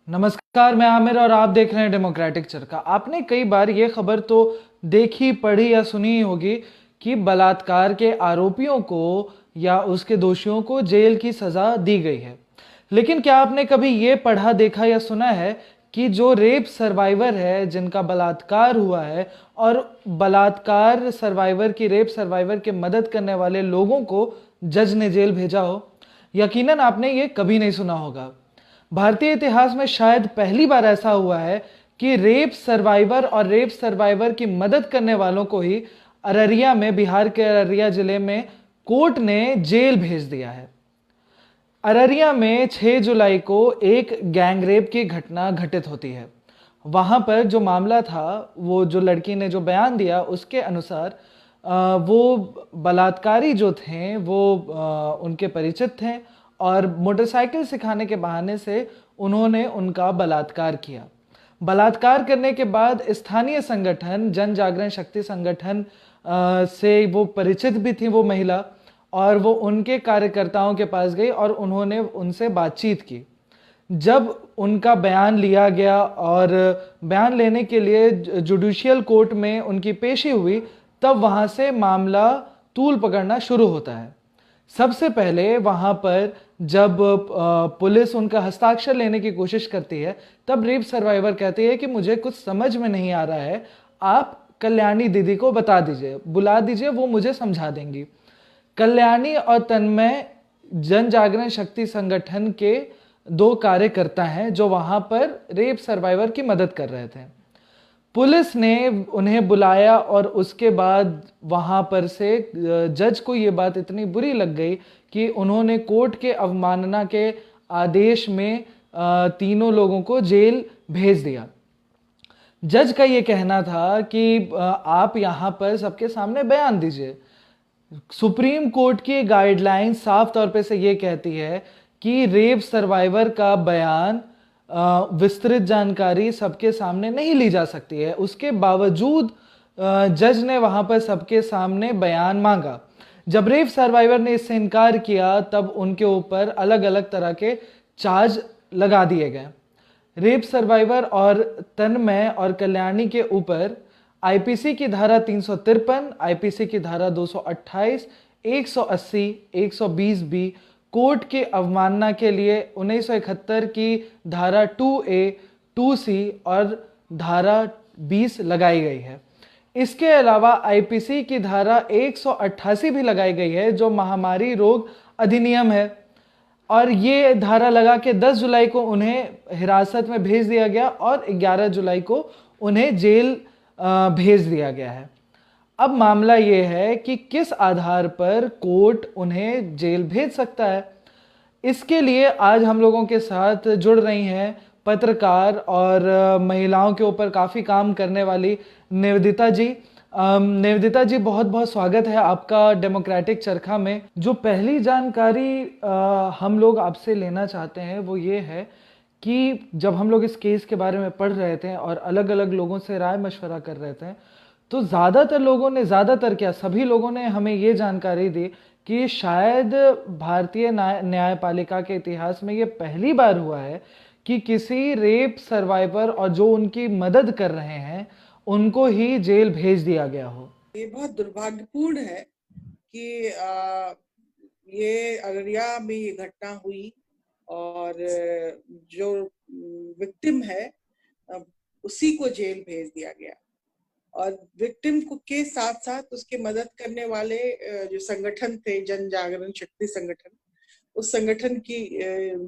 नमस्कार, मैं आमिर और आप देख रहे हैं डेमोक्रेटिक चरखा। आपने कई बार ये खबर तो देखी, पढ़ी या सुनी ही होगी कि बलात्कार के आरोपियों को या उसके दोषियों को जेल की सज़ा दी गई है। लेकिन क्या आपने कभी ये पढ़ा, देखा या सुना है कि जो रेप सर्वाइवर है, जिनका बलात्कार हुआ है, और बलात्कार सर्वाइवर की, रेप सर्वाइवर की मदद करने वाले लोगों को जज ने जेल भेजा हो? यकीनन आपने ये कभी नहीं सुना होगा। भारतीय इतिहास में शायद पहली बार ऐसा हुआ है कि रेप सर्वाइवर और रेप सर्वाइवर की मदद करने वालों को ही अररिया में, बिहार के अररिया जिले में कोर्ट ने जेल भेज दिया है। अररिया में 6 जुलाई को एक गैंगरेप की घटना घटित होती है। वहां पर जो मामला था, वो जो लड़की ने जो बयान दिया उसके अनुसार वो बलात्कारी जो थे वो उनके परिचित थे और मोटरसाइकिल सिखाने के बहाने से उन्होंने उनका बलात्कार किया। बलात्कार करने के बाद स्थानीय संगठन, जन जागरण शक्ति संगठन से वो परिचित भी थी वो महिला, और वो उनके कार्यकर्ताओं के पास गई और उन्होंने उनसे बातचीत की। जब उनका बयान लिया गया और बयान लेने के लिए जुडिशियल कोर्ट में उनकी पेशी हुई, तब वहाँ से मामला तूल पकड़ना शुरू होता है। सबसे पहले वहाँ पर जब पुलिस उनका हस्ताक्षर लेने की कोशिश करती है, तब रेप सर्वाइवर कहती है कि मुझे कुछ समझ में नहीं आ रहा है, आप कल्याणी दीदी को बता दीजिए, बुला दीजिए, वो मुझे समझा देंगी। कल्याणी और तन्मय जन जागरण शक्ति संगठन के दो कार्यकर्ता हैं जो वहां पर रेप सर्वाइवर की मदद कर रहे थे। पुलिस ने उन्हें बुलाया और उसके बाद वहां पर से जज को ये बात इतनी बुरी लग गई कि उन्होंने कोर्ट के अवमानना के आदेश में तीनों लोगों को जेल भेज दिया। जज का ये कहना था कि आप यहाँ पर सबके सामने बयान दीजिए। सुप्रीम कोर्ट की गाइडलाइन साफ तौर पे से ये कहती है कि रेप सर्वाइवर का बयान, विस्तृत जानकारी सबके सामने नहीं ली जा सकती है। उसके बावजूद जज ने वहां पर सबके सामने बयान मांगा। जब रेप सर्वाइवर ने इससे इनकार किया, तब उनके ऊपर अलग अलग तरह के चार्ज लगा दिए गए। रेप सर्वाइवर और तन्मय और कल्याणी के ऊपर आईपीसी की धारा 353, आईपीसी की धारा 228, 180, 120 बी, कोर्ट की अवमानना के लिए 1971 की धारा 2A, 2C और धारा 20 लगाई गई है। इसके अलावा आईपीसी की धारा 188 भी लगाई गई है जो महामारी रोग अधिनियम है, और ये धारा लगा के 10 जुलाई को उन्हें हिरासत में भेज दिया गया और 11 जुलाई को उन्हें जेल भेज दिया गया है। अब मामला ये है कि किस आधार पर कोर्ट उन्हें जेल भेज सकता है। इसके लिए आज हम लोगों के साथ जुड़ रही हैं पत्रकार और महिलाओं के ऊपर काफ़ी काम करने वाली निवेदिता जी। निवेदिता जी, बहुत बहुत स्वागत है आपका डेमोक्रेटिक चरखा में। जो पहली जानकारी हम लोग आपसे लेना चाहते हैं वो ये है कि जब हम लोग इस केस के बारे में पढ़ रहे थे और अलग अलग लोगों से राय मशवरा कर रहे थे, तो ज़्यादातर लोगों ने, ज़्यादातर क्या, सभी लोगों ने हमें ये जानकारी दी कि शायद भारतीय न्यायपालिका के इतिहास में ये पहली बार हुआ है कि किसी रेप सर्वाइवर और जो उनकी मदद कर रहे हैं उनको ही जेल भेज दिया गया हो। ये बहुत दुर्भाग्यपूर्ण है कि ये अररिया में ये घटना हुई और जो विक्टिम है उसी को जेल भेज दिया गया, और विक्टिम को के साथ साथ उसके मदद करने वाले जो संगठन थे, जन जागरण शक्ति संगठन, उस संगठन की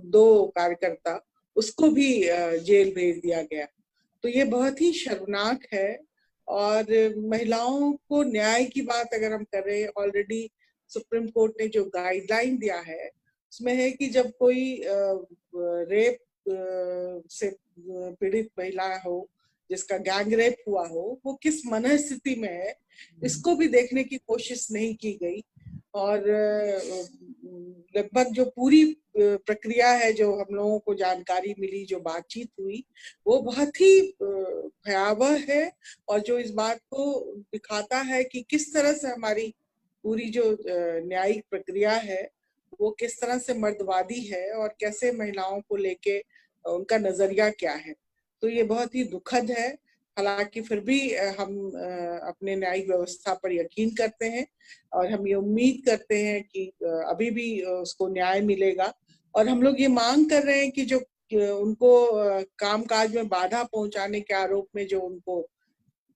दो कार्यकर्ता, उसको भी जेल भेज दिया गया। तो ये बहुत ही शर्मनाक है। और महिलाओं को न्याय की बात अगर हम कर रहे हैं, ऑलरेडी सुप्रीम कोर्ट ने जो गाइडलाइन दिया है उसमें है कि जब कोई रेप से पीड़ित महिला हो, जिसका गैंग रेप हुआ हो, वो किस मन स्थिति में है, इसको भी देखने की कोशिश नहीं की गई। और लगभग जो पूरी प्रक्रिया है, जो हम लोगों को जानकारी मिली, जो बातचीत हुई, वो बहुत ही भयावह है और जो इस बात को दिखाता है कि किस तरह से हमारी पूरी जो न्यायिक प्रक्रिया है वो किस तरह से मर्दवादी है और कैसे महिलाओं को लेके उनका नजरिया क्या है। तो ये बहुत ही दुखद है। हालांकि फिर भी हम अपने न्यायिक व्यवस्था पर यकीन करते हैं और हम ये उम्मीद करते हैं कि अभी भी उसको न्याय मिलेगा। और हम लोग ये मांग कर रहे हैं कि जो उनको कामकाज में बाधा पहुंचाने के आरोप में जो उनको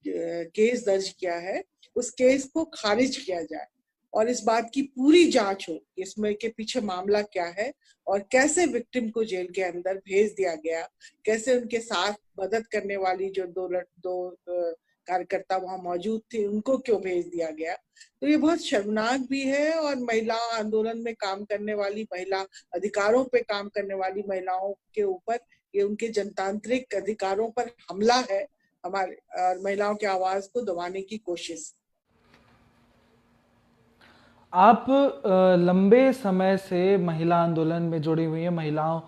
केस दर्ज किया है, उस केस को खारिज किया जाए और इस बात की पूरी जांच हो इसमें के पीछे मामला क्या है और कैसे विक्टिम को जेल के अंदर भेज दिया गया, कैसे उनके साथ मदद करने वाली जो दो कार्यकर्ता वहां मौजूद थे उनको क्यों भेज दिया गया। तो ये बहुत शर्मनाक भी है और महिला आंदोलन में काम करने वाली, महिला अधिकारों पे काम करने वाली महिलाओं के ऊपर ये उनके जनतांत्रिक अधिकारों पर हमला है, हमारे महिलाओं की आवाज को दबाने की कोशिश। आप लंबे समय से महिला आंदोलन में जुड़ी हुई हैं, महिलाओं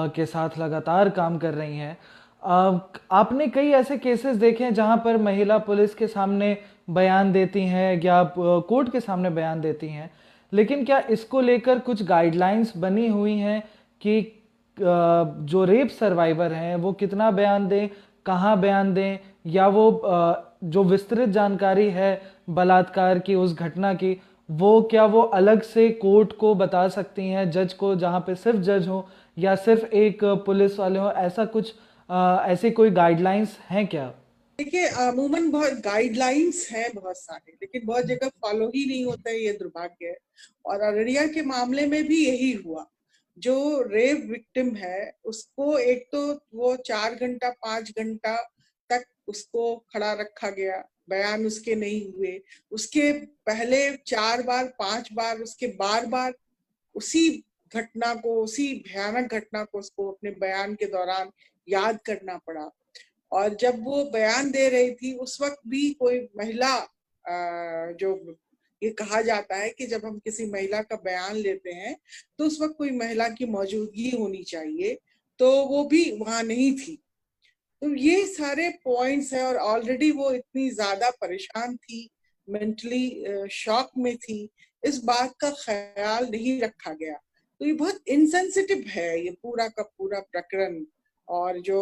के साथ लगातार काम कर रही हैं। आपने कई ऐसे केसेस देखे हैं जहां पर महिला पुलिस के सामने बयान देती हैं या कोर्ट के सामने बयान देती हैं, लेकिन क्या इसको लेकर कुछ गाइडलाइंस बनी हुई हैं कि जो रेप सर्वाइवर हैं वो कितना बयान दें, कहाँ बयान दें, या वो जो विस्तृत जानकारी है बलात्कार की, उस घटना की, वो क्या वो अलग से कोर्ट को बता सकती हैं, जज को, जहाँ पे सिर्फ जज हो या सिर्फ एक पुलिस वाले हो? ऐसा कुछ ऐसी कोई गाइडलाइंस हैं क्या? देखिए, अमूमन बहुत गाइडलाइंस हैं बहुत सारे, लेकिन बहुत जगह फॉलो ही नहीं होता है, ये दुर्भाग्य है। और अररिया के मामले में भी यही हुआ। जो रेप विक्टिम है उसको एक तो वो 4 घंटा 5 घंटा तक उसको खड़ा रखा गया, बयान उसके नहीं हुए। उसके पहले 4 बार 5 बार उसके बार बार उसी घटना को, उसी भयानक घटना को उसको अपने बयान के दौरान याद करना पड़ा। और जब वो बयान दे रही थी उस वक्त भी कोई महिला, जो ये कहा जाता है कि जब हम किसी महिला का बयान लेते हैं तो उस वक्त कोई महिला की मौजूदगी होनी चाहिए, तो वो भी वहां नहीं थी। तो ये सारे पॉइंट्स हैं और ऑलरेडी वो इतनी ज्यादा परेशान थी, मेंटली शॉक में थी, इस बात का ख्याल नहीं रखा गया। तो ये बहुत इनसेंसिटिव है ये पूरा का पूरा प्रकरण। और जो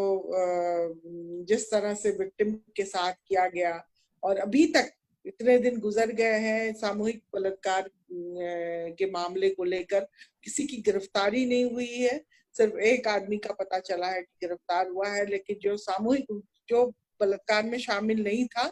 जिस तरह से विक्टिम के साथ किया गया, और अभी तक इतने दिन गुजर गए हैं सामूहिक बलात्कार के मामले को लेकर किसी की गिरफ्तारी नहीं हुई है। सिर्फ एक आदमी का पता चला है कि गिरफ्तार हुआ है, लेकिन जो सामूहिक, जो बलात्कार में शामिल नहीं था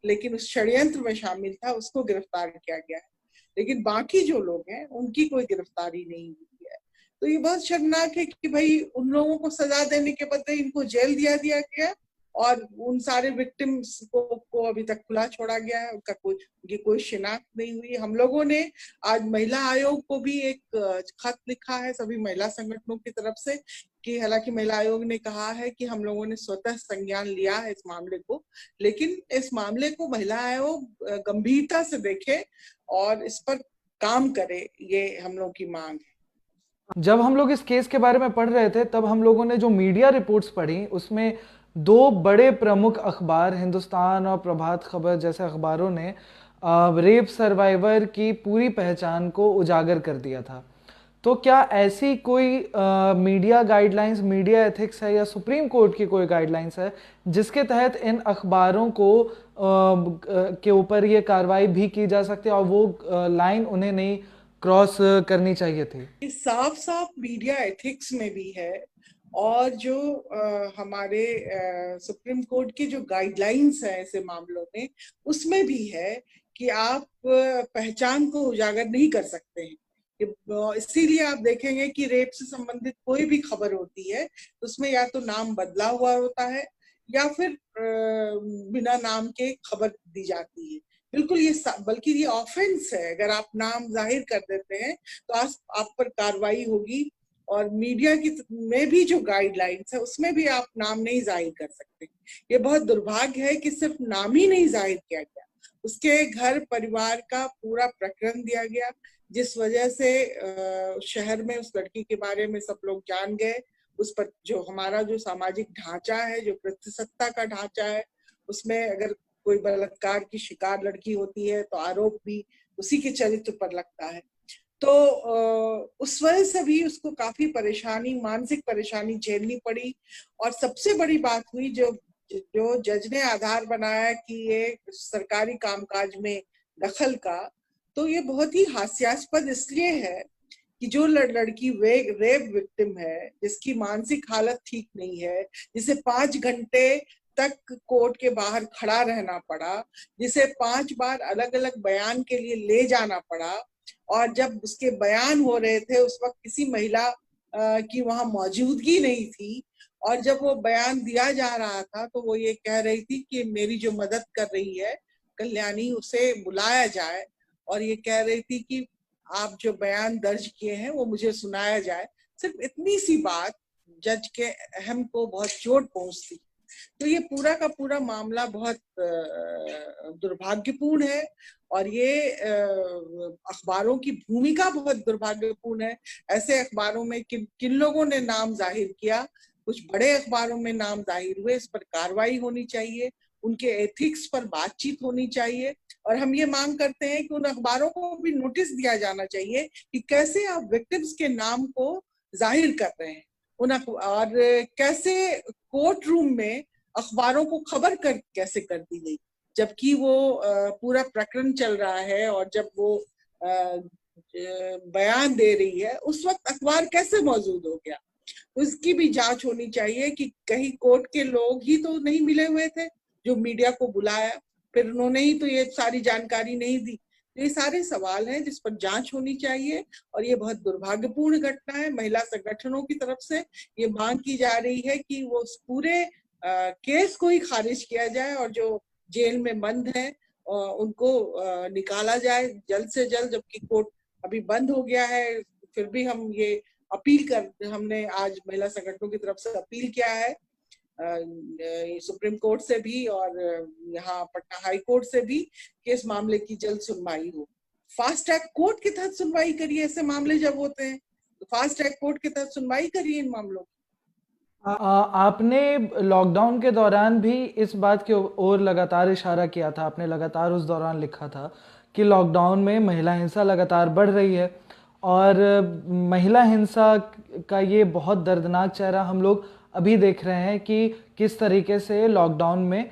लेकिन उस षड्यंत्र में शामिल था, उसको गिरफ्तार किया गया है। लेकिन बाकी जो लोग हैं उनकी कोई गिरफ्तारी नहीं हुई है। तो ये बहुत शर्मनाक है कि भाई उन लोगों को सजा देने के बदले इनको जेल दिया दिया गया और उन सारे विक्टिम्स को अभी तक खुला छोड़ा गया है, उनका कोई शिनाख्त नहीं हुई। हम लोगों ने आज महिला आयोग को भी एक खत लिखा है सभी महिला संगठनों की तरफ से, कि हालांकि महिला आयोग ने कहा है कि हम लोगों ने स्वतः संज्ञान लिया है इस मामले को, लेकिन इस मामले को महिला आयोग गंभीरता से देखे और इस पर काम करे, ये हम लोग की मांग है। जब हम लोग इस केस के बारे में पढ़ रहे थे तब हम लोगों ने जो मीडिया रिपोर्ट्स पढ़ी उसमें दो बड़े प्रमुख अखबार, हिंदुस्तान और प्रभात खबर जैसे अखबारों ने रेप सर्वाइवर की पूरी पहचान को उजागर कर दिया था। तो क्या ऐसी कोई मीडिया गाइडलाइंस, मीडिया एथिक्स है या सुप्रीम कोर्ट की कोई गाइडलाइंस है जिसके तहत इन अखबारों को के ऊपर ये कार्रवाई भी की जा सकती है और वो लाइन उन्हें नहीं क्रॉस करनी चाहिए थी? साफ साफ मीडिया एथिक्स में भी है और जो हमारे सुप्रीम कोर्ट की जो गाइडलाइंस है ऐसे मामलों में, उसमें भी है कि आप पहचान को उजागर नहीं कर सकते हैं। इसीलिए आप देखेंगे कि रेप से संबंधित कोई भी खबर होती है उसमें या तो नाम बदला हुआ होता है या फिर बिना नाम के खबर दी जाती है। बिल्कुल ये बल्कि ये ऑफेंस है, अगर आप नाम जाहिर कर देते हैं तो आप पर कार्रवाई होगी। और मीडिया की में भी जो गाइडलाइंस है उसमें भी आप नाम नहीं जाहिर कर सकते। ये बहुत दुर्भाग्य है कि सिर्फ नाम ही नहीं जाहिर किया गया, उसके घर परिवार का पूरा प्रकरण दिया गया, जिस वजह से शहर में उस लड़की के बारे में सब लोग जान गए। उस पर जो हमारा जो सामाजिक ढांचा है, जो प्रतिसत्ता का ढांचा है, उसमें अगर कोई बलात्कार की शिकार लड़की होती है तो आरोप भी उसी के चरित्र पर लगता है। तो उस वजह से भी उसको काफी परेशानी, मानसिक परेशानी झेलनी पड़ी। और सबसे बड़ी बात हुई जो जो जज ने आधार बनाया कि ये सरकारी कामकाज में दखल का, तो ये बहुत ही हास्यास्पद इसलिए है कि जो लड़की रेप विक्टिम है, जिसकी मानसिक हालत ठीक नहीं है, जिसे 5 घंटे तक कोर्ट के बाहर खड़ा रहना पड़ा, जिसे 5 बार अलग अलग बयान के लिए ले जाना पड़ा, और जब उसके बयान हो रहे थे उस वक्त किसी महिला की वहां मौजूदगी नहीं थी, और जब वो बयान दिया जा रहा था तो वो ये कह रही थी कि मेरी जो मदद कर रही है कल्याणी, उसे बुलाया जाए, और ये कह रही थी कि आप जो बयान दर्ज किए हैं वो मुझे सुनाया जाए। सिर्फ इतनी सी बात जज के अहम को बहुत चोट पहुंचती। तो ये पूरा का पूरा मामला बहुत दुर्भाग्यपूर्ण है, और ये अखबारों की भूमिका बहुत दुर्भाग्यपूर्ण है। ऐसे अखबारों में किन किन लोगों ने नाम जाहिर किया, कुछ बड़े अखबारों में नाम जाहिर हुए, इस पर कार्रवाई होनी चाहिए, उनके एथिक्स पर बातचीत होनी चाहिए। और हम ये मांग करते हैं कि उन अखबारों को भी नोटिस दिया जाना चाहिए कि कैसे आप विक्टिम्स के नाम को जाहिर कर रहे हैं और कैसे कोर्ट रूम में अखबारों को खबर कैसे कर दी गई, जबकि वो पूरा प्रकरण चल रहा है, और जब वो बयान दे रही है उस वक्त अखबार कैसे मौजूद हो गया। उसकी भी जांच होनी चाहिए कि कहीं कोर्ट के लोग ही तो नहीं मिले हुए थे जो मीडिया को बुलाया, फिर उन्होंने ही तो ये सारी जानकारी नहीं दी। तो ये सारे सवाल हैं जिस पर जांच होनी चाहिए, और ये बहुत दुर्भाग्यपूर्ण घटना है। महिला संगठनों की तरफ से ये मांग की जा रही है कि वो उस पूरे केस को ही खारिज किया जाए, और जो जेल में बंद है उनको निकाला जाए जल्द से जल्द, जबकि कोर्ट अभी बंद हो गया है। फिर भी हम ये हमने आज महिला संगठनों की तरफ से अपील किया है सुप्रीम कोर्ट से भी और यहाँ पटना हाई कोर्ट से भी कि इस मामले की जल्द सुनवाई हो। फास्ट ट्रैक कोर्ट के तहत सुनवाई करिए, ऐसे मामले जब होते हैं तो फास्ट ट्रैक कोर्ट के तहत सुनवाई करिए इन मामलों की। आपने लॉकडाउन के दौरान भी इस बात की ओर लगातार इशारा किया था, आपने लगातार उस दौरान लिखा था कि लॉकडाउन में महिला हिंसा लगातार बढ़ रही है, और महिला हिंसा का ये बहुत दर्दनाक चेहरा हम लोग अभी देख रहे हैं कि किस तरीके से लॉकडाउन में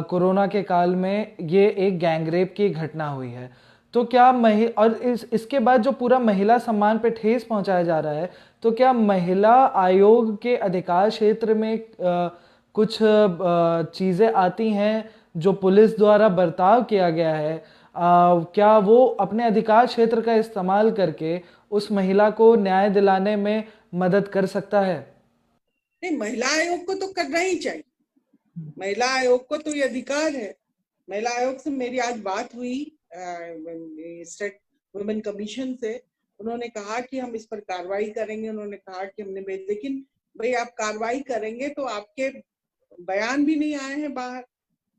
कोरोना के काल में ये एक गैंगरेप की घटना हुई है। तो क्या और इसके बाद जो पूरा महिला सम्मान पे ठेस पहुंचाया जा रहा है, तो क्या महिला आयोग के अधिकार क्षेत्र में कुछ चीज़ें आती हैं जो पुलिस द्वारा बर्ताव किया गया है, क्या वो अपने अधिकार क्षेत्र का इस्तेमाल करके उस महिला को न्याय दिलाने में मदद कर सकता है? नहीं, महिला आयोग को तो करना ही चाहिए। महिला आयोग को तो ये अधिकार है। महिला आयोग से मेरी आज बात हुई स्टेट वुमेन कमीशन से, उन्होंने कहा कि हम इस पर कार्रवाई करेंगे। उन्होंने कहा कि हमने लेकिन भाई आप कार्रवाई करेंगे तो आपके बयान भी नहीं आए हैं बाहर,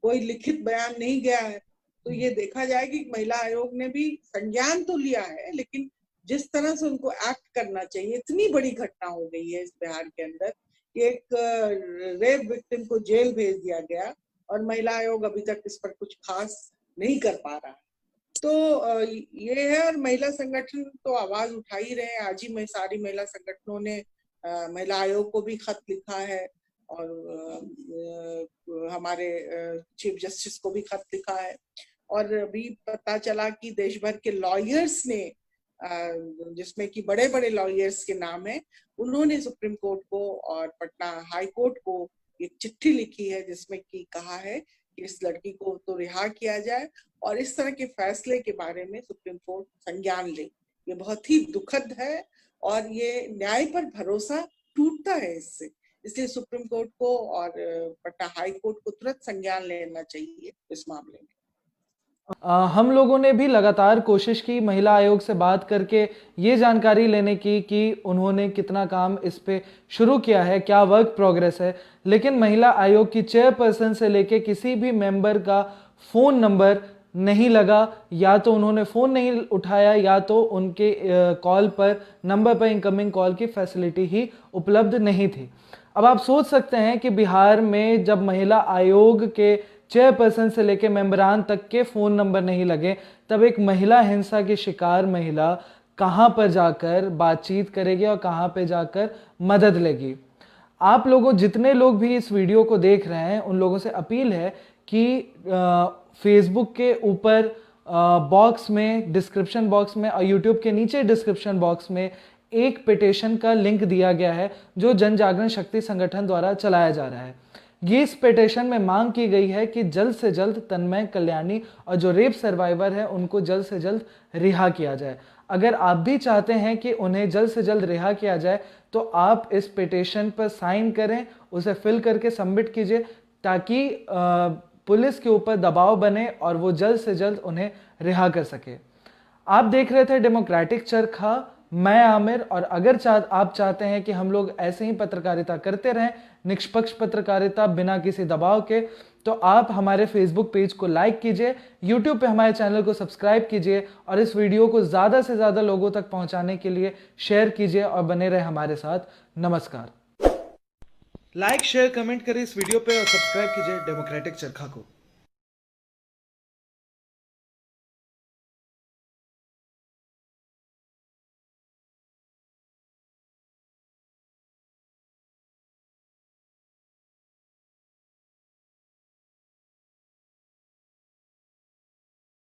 कोई लिखित बयान नहीं गया है। तो ये देखा जाए कि महिला आयोग ने भी संज्ञान तो लिया है, लेकिन जिस तरह से उनको एक्ट करना चाहिए, इतनी बड़ी घटना हो गई है इस बिहार के अंदर कि एक रेप विक्टिम को जेल भेज दिया गया, और महिला आयोग अभी तक इस पर कुछ खास नहीं कर पा रहा है। तो ये है, और महिला संगठन तो आवाज उठा ही रहे हैं। आज ही सारी महिला संगठनों ने महिला आयोग को भी खत लिखा है, और हमारे चीफ जस्टिस को भी खत लिखा है। और अभी पता चला कि देश भर के लॉयर्स ने, जिसमें कि बड़े बड़े लॉयर्स के नाम है, उन्होंने सुप्रीम कोर्ट को और पटना हाई कोर्ट को एक चिट्ठी लिखी है जिसमें कि कहा है कि इस लड़की को तो रिहा किया जाए, और इस तरह के फैसले के बारे में सुप्रीम कोर्ट संज्ञान ले। ये बहुत ही दुखद है, और ये न्याय पर भरोसा टूटता है इससे। इसलिए सुप्रीम कोर्ट को और पटना हाई कोर्ट को तुरंत संज्ञान लेना चाहिए इस मामले में। हम लोगों ने भी लगातार कोशिश की महिला आयोग से बात करके ये जानकारी लेने की कि उन्होंने कितना काम इस पे शुरू किया है, क्या वर्क प्रोग्रेस है, लेकिन महिला आयोग की चेयरपर्सन से लेके किसी भी मेंबर का फ़ोन नंबर नहीं लगा। या तो उन्होंने फ़ोन नहीं उठाया, या तो उनके कॉल पर नंबर पर इनकमिंग कॉल की फैसिलिटी ही उपलब्ध नहीं थी। अब आप सोच सकते हैं कि बिहार में जब महिला आयोग के चेयरपर्सन से लेकर मेंबरान तक के फ़ोन नंबर नहीं लगे, तब एक महिला हिंसा की शिकार महिला कहाँ पर जाकर बातचीत करेगी और कहाँ पे जाकर मदद लेगी। आप लोगों, जितने लोग भी इस वीडियो को देख रहे हैं, उन लोगों से अपील है कि फेसबुक के ऊपर बॉक्स में, डिस्क्रिप्शन बॉक्स में और यूट्यूब के नीचे डिस्क्रिप्शन बॉक्स में एक पिटीशन का लिंक दिया गया है जो जन जागरण शक्ति संगठन द्वारा चलाया जा रहा है। ये इस पिटीशन में मांग की गई है कि जल्द से जल्द तन्मय, कल्याणी और जो रेप सर्वाइवर है उनको जल्द से जल्द रिहा किया जाए। अगर आप भी चाहते हैं कि उन्हें जल्द से जल्द रिहा किया जाए तो आप इस पिटीशन पर साइन करें, उसे फिल करके सबमिट कीजिए ताकि पुलिस के ऊपर दबाव बने और वो जल्द से जल्द उन्हें रिहा कर सके। आप देख रहे थे डेमोक्रेटिक चरखा, मैं आमिर। और अगर आप चाहते हैं कि हम लोग ऐसे ही पत्रकारिता करते रहें, निष्पक्ष पत्रकारिता बिना किसी दबाव के, तो आप हमारे फेसबुक पेज को लाइक कीजिए, यूट्यूब पे हमारे चैनल को सब्सक्राइब कीजिए और इस वीडियो को ज़्यादा से ज़्यादा लोगों तक पहुंचाने के लिए शेयर कीजिए और बने रहे हमारे साथ। नमस्कार। लाइक, शेयर, कमेंट करें इस वीडियो पे और सब्सक्राइब कीजिए डेमोक्रेटिक चरखा को।